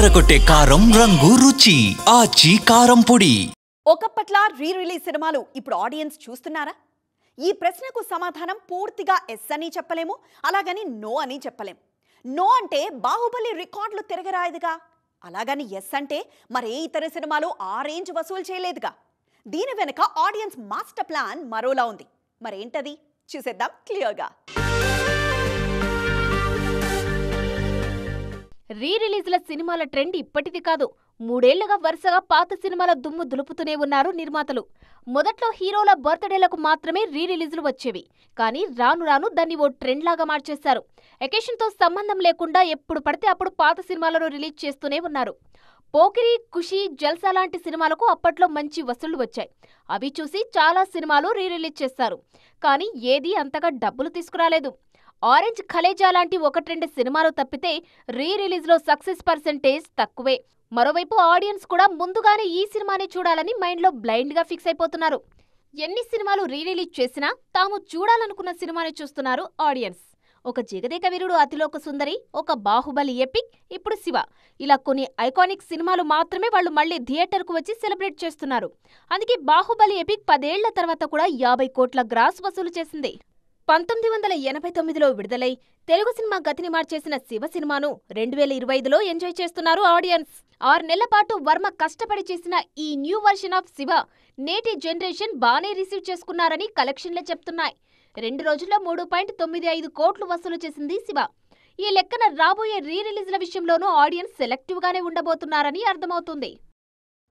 అదరగొట్టే కారం రంగు రుచి ఆచి కారం పొడి. ఒకప్పట్లా రీ రిలీజ్ సినిమాలు ఇప్పుడు ఆడియన్స్ చూస్తున్నారా? ఈ ప్రశ్నకు సమాధానం పూర్తిగా ఎస్ అని చెప్పలేము, అలాగని నో అని చెప్పలేం. నో అంటే బాహుబలి రికార్డులు తిరగరాయదుగా, అలాగని ఎస్ అంటే మరే ఇతర సినిమాలు ఆ రేంజ్ వసూలు చేయలేదుగా. దీని వెనుక ఆడియన్స్ మాస్టర్ ప్లాన్ మరోలా ఉంది. మరేంటది చూసేద్దాం క్లియర్గా. రీ రిలీజ్ల సినిమాల ట్రెండ్ ఇప్పటిది కాదు. 3 ఏళ్లుగా వరుసగా పాత సినిమాల దుమ్ము దులుపుతూనే ఉన్నారు నిర్మాతలు. మొదట్లో హీరోల బర్త్డేలకు మాత్రమే రీ రిలీజ్లు వచ్చేవి, కానీ రాను రాను దాన్ని ఓ ట్రెండ్ లాగా మార్చేశారు. ఎకేషన్తో సంబంధం లేకుండా ఎప్పుడు పడితే అప్పుడు పాత సినిమాలను రిలీజ్ చేస్తూనే ఉన్నారు. పోకిరి, ఖుషి, జల్సా లాంటి సినిమాలకు అప్పట్లో మంచి వసూళ్లు వచ్చాయి. అవి చూసి చాలా సినిమాలు రీ రిలీజ్ చేశారు, కానీ ఏదీ అంతగా డబ్బులు తీసుకురాలేదు. ఆరెంజ్, ఖలేజా లాంటి 1-2 సినిమాలు తప్పితే రీ రిలీజ్లో సక్సెస్ పర్సెంటేజ్ తక్కువే. మరోవైపు ఆడియన్స్ కూడా ముందుగానే ఈ సినిమాని చూడాలని మైండ్లో బ్లైండ్గా ఫిక్స్ అయిపోతున్నారు. ఎన్ని సినిమాలు రీ రిలీజ్ చేసినా తాము చూడాలనుకున్న సినిమాని చూస్తున్నారు ఆడియన్స్. ఒక జగదేక వీరుడు, అతిలోక సుందరి, ఒక బాహుబలి ఎపిక్, ఇప్పుడు శివ, ఇలా కొన్ని ఐకానిక్ సినిమాలు మాత్రమే వాళ్ళు మళ్లీ థియేటర్కు వచ్చి సెలబ్రేట్ చేస్తున్నారు. అందుకే బాహుబలి ఎపిక్ 10 ఏళ్ల తర్వాత కూడా 50 కోట్ల గ్రాస్ వసూలు చేసింది. 1989లో విడుదలై తెలుగు సినిమా గతిని మార్చేసిన శివ సినిమాను 2025లో ఎంజాయ్ చేస్తున్నారు ఆడియన్స్. 6 నెలల పాటు వర్మ కష్టపడి చేసిన ఈ న్యూ వర్షన్ ఆఫ్ శివ నేటి జనరేషన్ బానే రిసీవ్ చేసుకున్నారని కలెక్షన్లే చెప్తున్నాయి. 2 రోజుల్లో 3.95 కోట్లు వసూలు చేసింది శివ. ఈ లెక్కన రాబోయే రీ రిలీజ్ల విషయంలోనూ ఆడియన్స్ సెలెక్టివ్ గానే ఉండబోతున్నారని అర్థమవుతుంది.